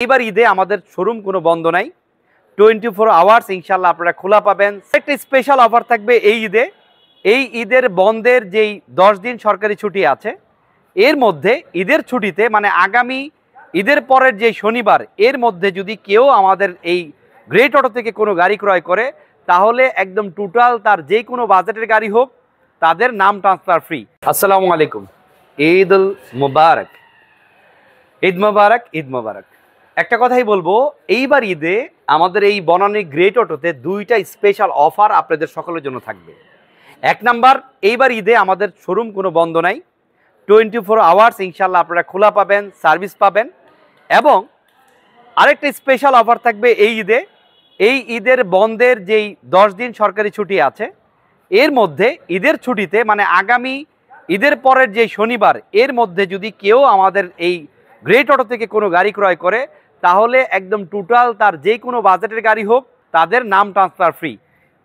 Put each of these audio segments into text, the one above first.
এবার ঈদে আমাদের শোরুম কোনো বন্ধ নাই, 24 আওয়ার্স ইনশাল্লাহ আপনারা খোলা পাবেন। একটা স্পেশাল অফার থাকবে এই ঈদে। এই ঈদের বন্ধের যেই 10 দিন সরকারি ছুটি আছে, এর মধ্যে ঈদের ছুটিতে মানে আগামী ঈদের পরের যে শনিবার, এর মধ্যে যদি কেউ আমাদের এই গ্রেট অটো থেকে কোনো গাড়ি ক্রয় করে, তাহলে একদম টোটাল তার যে কোনো বাজেটের গাড়ি হোক, তাদের নাম ট্রান্সফার ফ্রি। আসসালামু আলাইকুম, ঈদ উল মুবারক। ঈদ মুবারক, ঈদ মুবারক। একটা কথাই বলবো, এইবার ঈদে আমাদের এই বনানী গ্রেট অটোতে দুইটা স্পেশাল অফার আপনাদের সকলের জন্য থাকবে। এক নাম্বার, এইবার ঈদে আমাদের শোরুম কোনো বন্ধ নাই, 24 আওয়ার্স ইনশাল্লাহ আপনারা খোলা পাবেন, সার্ভিস পাবেন। এবং আরেকটা স্পেশাল অফার থাকবে এই ঈদে। এই ঈদের বন্ধের যেই 10 দিন সরকারি ছুটি আছে, এর মধ্যে ঈদের ছুটিতে মানে আগামী ঈদের পরের যে শনিবার, এর মধ্যে যদি কেউ আমাদের এই গ্রেট অটো থেকে কোনো গাড়ি ক্রয় করে, তাহলে একদম টোটাল তার যে কোনো বাজেটের গাড়ি হোক, তাদের নাম ট্রান্সফার ফ্রি।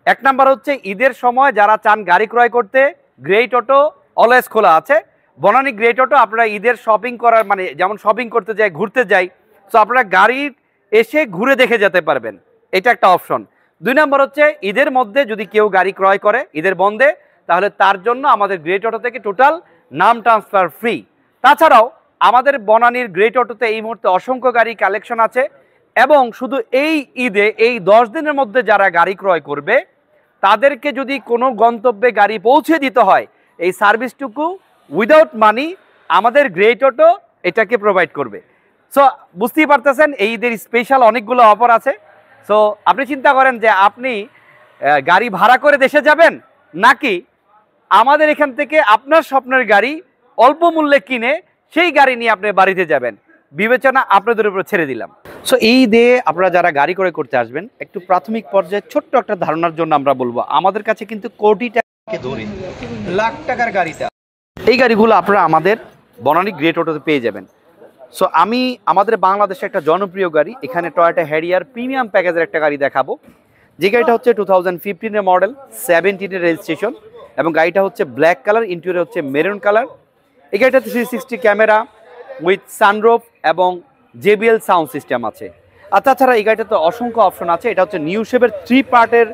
এক নাম্বার হচ্ছে, ঈদের সময় যারা চান গাড়ি ক্রয় করতে, গ্রেট অটো অলওয়েজ খোলা আছে। বনানী গ্রেট অটো আপনারা ঈদের শপিং করার মানে যেমন শপিং করতে যাই, ঘুরতে যাই, সো আপনারা গাড়ি এসে ঘুরে দেখে যেতে পারবেন, এটা একটা অপশন। 2 নম্বর হচ্ছে, ঈদের মধ্যে যদি কেউ গাড়ি ক্রয় করে ঈদের বন্ধে, তাহলে তার জন্য আমাদের গ্রেট অটো থেকে টোটাল নাম ট্রান্সফার ফ্রি। তাছাড়াও আমাদের বনানীর গ্রেট অটোতে এই মুহূর্তে অসংখ্য গাড়ি কালেকশন আছে, এবং শুধু এই ঈদে এই 10 দিনের মধ্যে যারা গাড়ি ক্রয় করবে, তাদেরকে যদি কোনো গন্তব্যে গাড়ি পৌঁছে দিতে হয়, এই সার্ভিসটুকু উইদাউট মানি আমাদের গ্রেট অটো এটাকে প্রোভাইড করবে। সো বুঝতেই পারতেছেন এই ঈদের স্পেশাল অনেকগুলো অফার আছে। সো আপনি চিন্তা করেন যে আপনি গাড়ি ভাড়া করে দেশে যাবেন, নাকি আমাদের এখান থেকে আপনার স্বপ্নের গাড়ি অল্প মূল্যে কিনে সেই গাড়ি নিয়ে আপনি বাড়িতে যাবেন, বিবেচনা আপনাদের উপর ছেড়ে দিলাম। সো এই দিয়ে আপনারা যারা গাড়ি ক্রয় করতে আসবেন, একটু প্রাথমিক পর্যায়ে ছোট্ট একটা ধারণার জন্য আমরা বলবো, আমাদের কাছে কিন্তু কোটি টাকা ধরে লাখ টাকার গাড়িটা, এই গাড়িগুলো আপনারা আমাদের বনানী গ্রেট অটোতে পেয়ে যাবেন। সো আমি আমাদের বাংলাদেশে একটা জনপ্রিয় গাড়ি, এখানে টয়োটা হ্যারিয়ার প্রিমিয়াম প্যাকেজের একটা গাড়ি দেখাবো। যে গাড়িটা হচ্ছে 2015-এর মডেল, 17-এর রেজিস্ট্রেশন, এবং গাড়িটা হচ্ছে ব্ল্যাক কালার, ইন্টেরিয়র হচ্ছে মেরুন কালার। এই গাড়িটা 360 ক্যামেরা উইথ সানরুফ এবং JBL সাউন্ড সিস্টেম আছে। আর তাছাড়া এই গাড়িটাতে অসংখ্য অপশন আছে। এটা হচ্ছে নিউ শেপের 3 পার্টের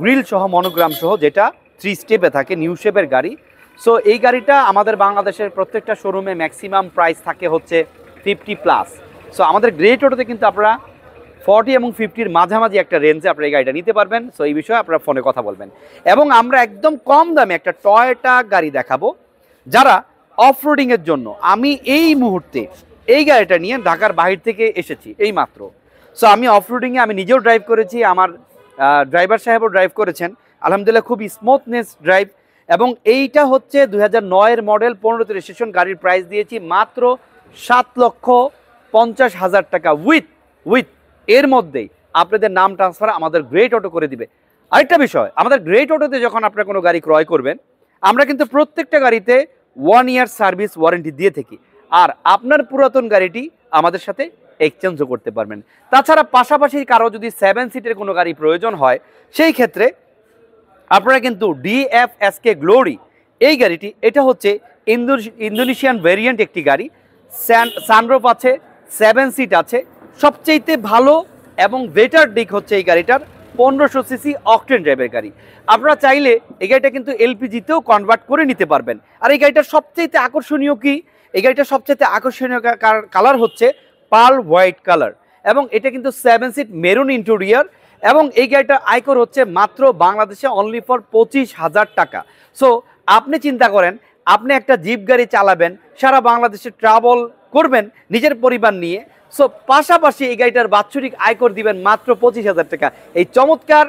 গ্রিল সহ, মনোগ্রাম সহ, যেটা 3 স্টেপে থাকে, নিউ শেপের গাড়ি। সো এই গাড়িটা আমাদের বাংলাদেশের প্রত্যেকটা শোরুমে ম্যাক্সিমাম প্রাইস থাকে হচ্ছে 50+। সো আমাদের গ্রেট অটোতে কিন্তু আপনারা 40 এবং 50-র মাঝামাঝি একটা রেঞ্জে আপনারা এই গাড়িটা নিতে পারবেন। সো এই বিষয়ে আপনারা ফোনে কথা বলবেন। এবং আমরা একদম কম দামে একটা টয়োটা গাড়ি দেখাবো যারা অফরোডিংয়ের জন্য। আমি এই মুহূর্তে এই গাড়িটা নিয়ে ঢাকার বাহির থেকে এসেছি এই মাত্র। সো আমি অফরোডিংয়ে আমি নিজেও ড্রাইভ করেছি, আমার ড্রাইভার সাহেবও ড্রাইভ করেছেন, আলহামদুলিল্লাহ খুব স্মুথনেস ড্রাইভ। এবং এইটা হচ্ছে 2009-এর মডেল, 15তে রেজিস্ট্রেশন। গাড়ির প্রাইস দিয়েছি মাত্র 7,50,000 টাকা উইথ এর মধ্যেই আপনাদের নাম ট্রান্সফার আমাদের গ্রেট অটো করে দিবে। আরেকটা বিষয়, আমাদের গ্রেট অটোতে যখন আপনারা কোনো গাড়ি ক্রয় করবেন, আমরা কিন্তু প্রত্যেকটা গাড়িতে 1 ইয়ার সার্ভিস ওয়ারেন্টি দিয়ে থাকি। আর আপনার পুরাতন গাড়িটি আমাদের সাথে এক্সচেঞ্জও করতে পারবেন। তাছাড়া পাশাপাশি কারো যদি 7 সিটের কোনো গাড়ি প্রয়োজন হয়, সেই ক্ষেত্রে আপনারা কিন্তু DFSK গ্লোরি এই গাড়িটি, এটা হচ্ছে ইন্দোনেশিয়ান ভেরিয়েন্ট একটি গাড়ি, সানরুফ আছে, 7 সিট আছে। সবচেয়ে ভালো এবং বেটার দিক হচ্ছে এই গাড়িটার 1500 সিসি অকটেন ড্রাইভের গাড়ি। আপনারা চাইলে এই গাড়িটা কিন্তু LPG-তেও কনভার্ট করে নিতে পারবেন। আর এই গাড়িটার সবচেয়ে আকর্ষণীয় কি, এই গাড়িটার সবচেয়ে আকর্ষণীয় কালার হচ্ছে পার্ল হোয়াইট কালার, এবং এটা কিন্তু 7 সিট মেরুন ইন্টেরিয়র। এবং এই গাড়িটার আয়কর হচ্ছে মাত্র বাংলাদেশে অনলি ফর 25,000 টাকা। সো আপনি চিন্তা করেন, আপনি একটা জিপ গাড়ি চালাবেন, সারা বাংলাদেশে ট্রাভেল করবেন নিজের পরিবার নিয়ে। সো পাশাপাশি এই গাড়িটার বাৎসরিক আয়কর দিবেন মাত্র 25,000 টাকা। এই চমৎকার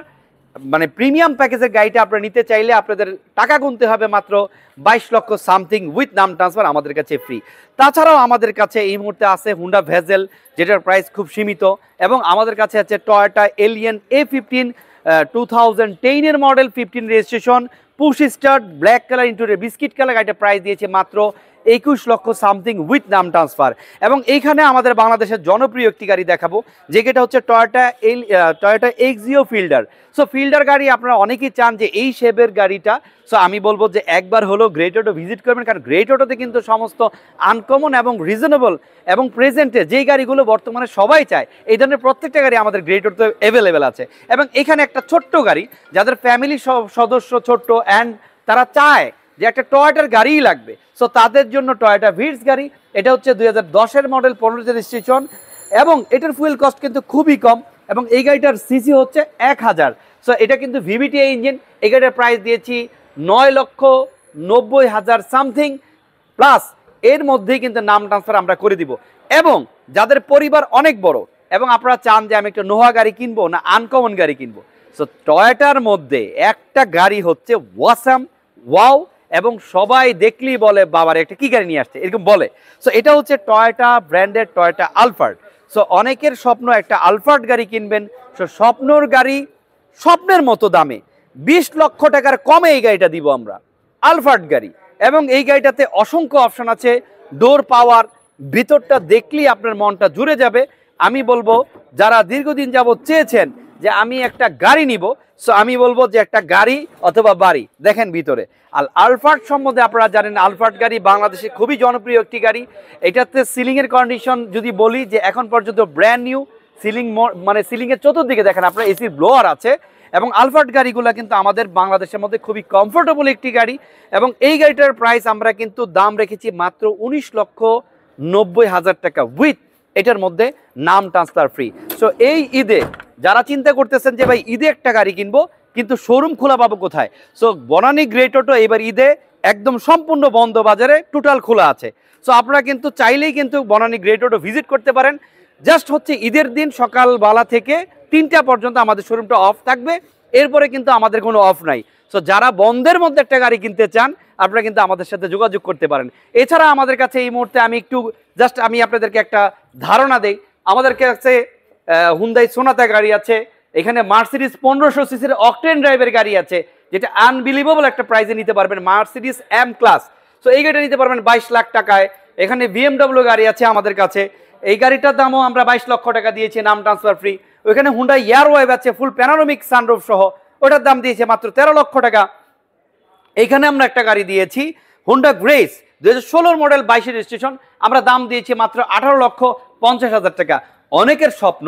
মানে প্রিমিয়াম প্যাকেজের গাড়িটা আপনারা নিতে চাইলে আপনাদের টাকা গুনতে হবে মাত্র 22 লক্ষ সামথিং উইথ নাম ট্রান্সফার আমাদের কাছে ফ্রি। তাছাড়াও আমাদের কাছে এই মুহূর্তে আছে হুন্ডা ভেজেল, যেটার প্রাইস খুব সীমিত। এবং আমাদের কাছে আছে টয়োটা এলিয়ন A15, 2010-এর model, 15 registration, push start, black colour interior, biscuit colour. গাড়িটা প্রাইস দিয়েছে মাত্র 21 লক্ষ সামথিং উইথ নাম ট্রান্সফার। এবং এইখানে আমাদের বাংলাদেশের জনপ্রিয় একটি গাড়ি দেখাবো, যেটা হচ্ছে Toyota Axio fielder. So fielder গাড়ি আপনারা অনেকেই চান যে এই শেপের গাড়িটা। সো আমি বলবো যে একবার হলো গ্রেট অটো ভিজিট করবেন, কারণ গ্রেট অটোতে কিন্তু সমস্ত আনকমন এবং রিজনেবল এবং প্রেজেন্টে যেই গাড়িগুলো বর্তমানে সবাই চায়, এই ধরনের প্রত্যেকটা গাড়ি আমাদের গ্রেট অটোতে অ্যাভেলেবেল আছে। এবং এখানে একটা ছোট্ট গাড়ি, যাদের ফ্যামিলি সদস্য ছোট্ট অ্যান্ড তারা চায় যে একটা টয়োটার গাড়িই লাগবে, সো তাদের জন্য টয়োটা ভিটস গাড়ি। এটা হচ্ছে 2010-এর মডেল, 15 রেজিস্ট্রেশন, এবং এটার ফুয়েল কস্ট কিন্তু খুবই কম, এবং এই গাড়িটার সিসি হচ্ছে 1000। সো এটা কিন্তু ভিভিটিআই ইঞ্জিন। এই গাড়িটার প্রাইস দিয়েছি 9,90,000 সামথিং প্লাস। এর মধ্যেই কিন্তু নাম ট্রান্সফার আমরা করে দিব। এবং যাদের পরিবার অনেক বড় এবং আপনারা চান যে আমি একটা নোহা গাড়ি কিনবো না আনকমন গাড়ি কিনবো, সো টয়োটার মধ্যে একটা গাড়ি হচ্ছে ওয়াসাম, ওয়াও, এবং সবাই দেখলেই বলে বাবার একটা কি গাড়ি নিয়ে আসছে, এরকম বলে। সো এটা হচ্ছে টয়োটা ব্র্যান্ডের টয়োটা আলফার্ড। সো অনেকের স্বপ্ন একটা আলফার্ড গাড়ি কিনবেন। সো স্বপ্নর গাড়ি স্বপ্নের মতো দামে 20 লক্ষ টাকার কমে এই গাড়িটা দিব আমরা, আলফার্ড গাড়ি। এবং এই গাড়িটাতে অসংখ্য অপশন আছে, ডোর পাওয়ার, ভিতরটা দেখলেই আপনার মনটা জুড়ে যাবে। আমি বলবো যারা দীর্ঘদিন যাবত চেয়েছেন যে আমি একটা গাড়ি নিব, সো আমি বলবো যে একটা গাড়ি অথবা বাড়ি দেখেন ভিতরে। আর আলফার্ড সম্বন্ধে আপনারা জানেন, আলফার্ড গাড়ি বাংলাদেশে খুবই জনপ্রিয় একটি গাড়ি। এটাতে সিলিংয়ের কন্ডিশন যদি বলি যে এখন পর্যন্ত ব্র্যান্ড নিউ সিলিং, মানে সিলিংয়ের চতুর্দিকে দেখেন আপনার এসির ব্লোয়ার আছে। এবং আলফার্ড গাড়িগুলো কিন্তু আমাদের বাংলাদেশের মধ্যে খুবই কমফোর্টেবল একটি গাড়ি। এবং এই গাড়িটার প্রাইস আমরা কিন্তু দাম রেখেছি মাত্র 19,90,000 টাকা উইথ এটার মধ্যে নাম ট্রান্সফার ফ্রি। সো এই ঈদে যারা চিন্তা করতেছেন যে ভাই ঈদে একটা গাড়ি কিনবো কিন্তু শোরুম খোলা পাবো কোথায়, সো বনানী গ্রেট অটো এবার ঈদে একদম সম্পূর্ণ বন্ধ, বাজারে টোটাল খোলা আছে। সো আপনারা কিন্তু চাইলেই কিন্তু বনানী গ্রেট অটো ভিজিট করতে পারেন। জাস্ট হচ্ছে ঈদের দিন সকালবেলা থেকে 3টা পর্যন্ত আমাদের শোরুমটা অফ থাকবে, এরপরে কিন্তু আমাদের কোনো অফ নাই। সো যারা বন্ধের মধ্যে একটা গাড়ি কিনতে চান আপনারা কিন্তু আমাদের সাথে যোগাযোগ করতে পারেন। এছাড়া আমাদের কাছে এই মুহূর্তে আমি আপনাদেরকে একটা ধারণা দেই। আমাদের কাছে হুন্ডাই সোনাতা গাড়ি আছে, এখানে মার্সিডিজ 1500 সিসির অকটেন ড্রাইভের গাড়ি আছে, যেটা আনবিলিভেবল একটা প্রাইসে নিতে পারবেন, মার্সিডিজ এম ক্লাস। সো এই গাড়িটা নিতে পারবেন 22 লাখ টাকায়। এখানে বিএমডব্লিউ গাড়ি আছে আমাদের কাছে, এই গাড়িটার দামও আমরা 22 লক্ষ টাকা দিয়েছি নাম ট্রান্সফার ফ্রি। ওইখানে হুন্ডাই এয়ারওয়েভ আছে ফুল প্যানোরামিক সানরুফ সহ, ওটার দাম দিয়েছে মাত্র 13 লক্ষ টাকা। এইখানে আমরা একটা গাড়ি দিয়েছি হুন্ডা গ্রেস 2016 মডেল, 22 রেজিস্ট্রেশন, আমরা দাম দিয়েছি মাত্র 18,50,000 টাকা। অনেকের স্বপ্ন,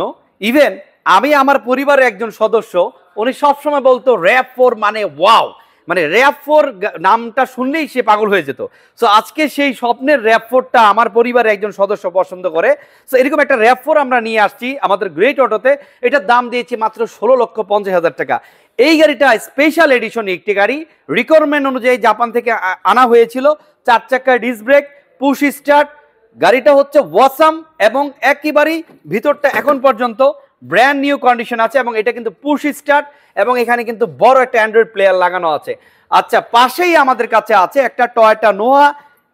ইভেন আমি আমার পরিবারের একজন সদস্য, উনি সবসময় বলতো RAV4 মানে ওয়াও, মানে RAV4 নামটা শুনলেই সে পাগল হয়ে যেত। সো আজকে সেই স্বপ্নের RAV4টা আমার পরিবারের একজন সদস্য পছন্দ করে। সো এরকম একটা RAV4 আমরা নিয়ে আসছি আমাদের গ্রেট অটোতে, এটার দাম দিয়েছি মাত্র 16,50,000 টাকা। এই গাড়িটা স্পেশাল এডিশন একটি গাড়ি, রিকোয়ারমেন্ট অনুযায়ী জাপান থেকে আনা হয়েছিল, 4 চাকার ডিস্ক ব্রেক, পুশ স্টার্ট। গাড়িটা হচ্ছে ওয়াসাম এবং একেবারেই ভিতরটা এখন পর্যন্ত ব্র্যান্ড নিউ কন্ডিশন আছে, এবং এটা কিন্তু পুশ স্টার্ট, এবং এখানে কিন্তু বড় একটা অ্যান্ড্রয়েড প্লেয়ার লাগানো আছে। আচ্ছা, পাশেই আমাদের কাছে আছে একটা Toyota Noha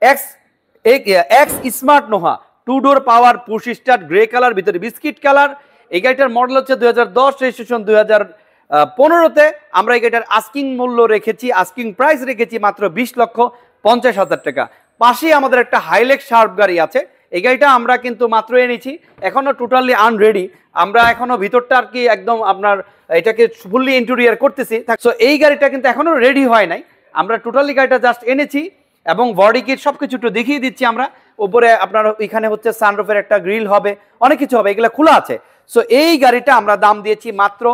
x smart Noha, 2 ডোর পাওয়ার, পুশ স্টার্ট, গ্রে কালার, ভিতরে বিস্কিট কালার। এই গাড়িটার মডেল হচ্ছে 2010, রেজিস্ট্রেশন 2015-তে। আমরা এই গাড়িটার আস্কিং মূল্য রেখেছি, আস্কিং প্রাইস রেখেছি মাত্র 20,50,000 টাকা। পাশেই আমাদের একটা হাইলেক্স শার্প গাড়ি আছে, এই গাড়িটা আমরা কিন্তু মাত্র এনেছি, এখনো টোটালি আনরেডি। আমরা এখনো ভিতরটা আর কি একদম আপনার এটাকে ফুললি ইন্টেরিয়র করতেছি। সো এই গাড়িটা কিন্তু এখনো রেডি হয় নাই, আমরা টোটালি গাড়িটা জাস্ট এনেছি এবং বডি কিট সবকিছু একটু দেখিয়ে দিচ্ছি আমরা। উপরে আপনার এখানে হচ্ছে সানরুফের একটা গ্রিল হবে, অনেক কিছু হবে, এগুলো খোলা আছে। সো এই গাড়িটা আমরা দাম দিয়েছি মাত্র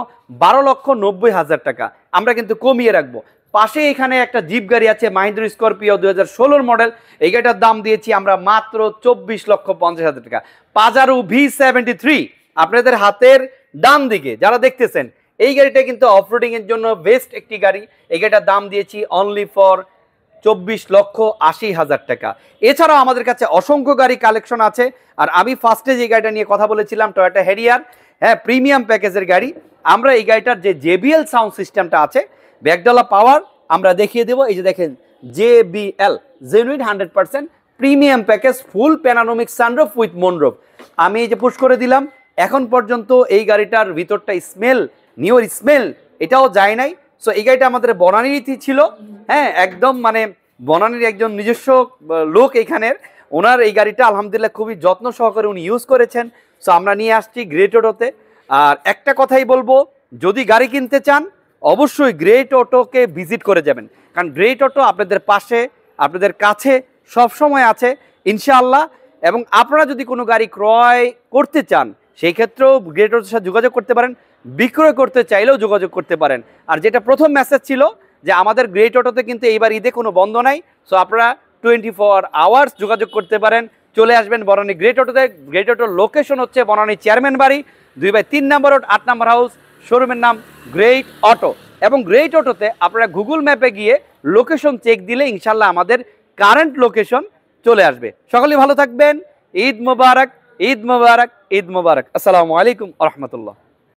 12,90,000 টাকা, আমরা কিন্তু কমিয়ে রাখবো। পাশে এখানে একটা জিপ গাড়ি আছে মাহিন্দ্রা স্করপিও 2016 মডেল, এই গাড়িটার দাম দিয়েছি আমরা মাত্র 24,50,000 টাকা। পাজারো V73 আপনাদের হাতের ডান দিকে যারা দেখতেছেন, এই গাড়িটা কিন্তু অফরোডিং এর জন্য বেস্ট একটি গাড়ি। এই গাড়িটার দাম দিয়েছি অনলি ফর 24,80,000 টাকা। এছাড়াও আমাদের কাছে অসংখ্য গাড়ি কালেকশন আছে। আর আমি ফার্স্টে যে গাড়িটা নিয়ে কথা বলেছিলাম টয়োটা হ্যারিয়ার, হ্যাঁ প্রিমিয়াম প্যাকেজের গাড়ি। আমরা এই গাড়িটার যে JBL সাউন্ড সিস্টেমটা আছে, ব্যাকডালা পাওয়ার আমরা দেখিয়ে দেবো। এই যে দেখেন JBL genuine 100% premium package, full panoramic sunroof with moonroof. আমি এই যে পুশ করে দিলাম, এখন পর্যন্ত এই গাড়িটার ভিতরটা স্মেল, নিউর স্মেল এটাও যায় নাই। সো এই গাড়িটা আমাদের বনানীতে ছিল, হ্যাঁ একদম মানে বনানীর একজন নিজস্ব লোক এখানের, ওনার এই গাড়িটা আলহামদুলিল্লাহ খুবই যত্ন সহকারে উনি ইউজ করেছেন। সো আমরা নিয়ে আসছি গ্রেট অটোতে। আর একটা কথাই বলবো, যদি গাড়ি কিনতে চান অবশ্যই গ্রেট অটোকে ভিজিট করে যাবেন, কারণ গ্রেট অটো আপনাদের পাশে, আপনাদের কাছে সব সময় আছে ইনশাআল্লাহ। এবং আপনারা যদি কোনো গাড়ি ক্রয় করতে চান সেই ক্ষেত্রেও গ্রেট অটোর সাথে যোগাযোগ করতে পারেন, বিক্রয় করতে চাইলেও যোগাযোগ করতে পারেন। আর যেটা প্রথম মেসেজ ছিল যে আমাদের গ্রেট অটোতে কিন্তু এইবার ঈদে কোনো বন্ধ নাই। সো আপনারা 24 আওয়ার্স যোগাযোগ করতে পারেন, চলে আসবেন বনানী গ্রেট অটোতে। গ্রেট অটোর লোকেশন হচ্ছে বনানী চেয়ারম্যান বাড়ি 2/3 নম্বর রোড 8 নম্বর হাউস, শোরুমের নাম গ্রেট অটো। এবং গ্রেট অটোতে আপনারা গুগল ম্যাপে গিয়ে লোকেশন চেক দিলে ইনশাল্লাহ আমাদের কারেন্ট লোকেশন চলে আসবে। সকলেই ভালো থাকবেন। ঈদ মোবারক, ঈদ মোবারক, ঈদ মোবারক। আসসালামু আলাইকুম ওয়া রাহমাতুল্লাহ।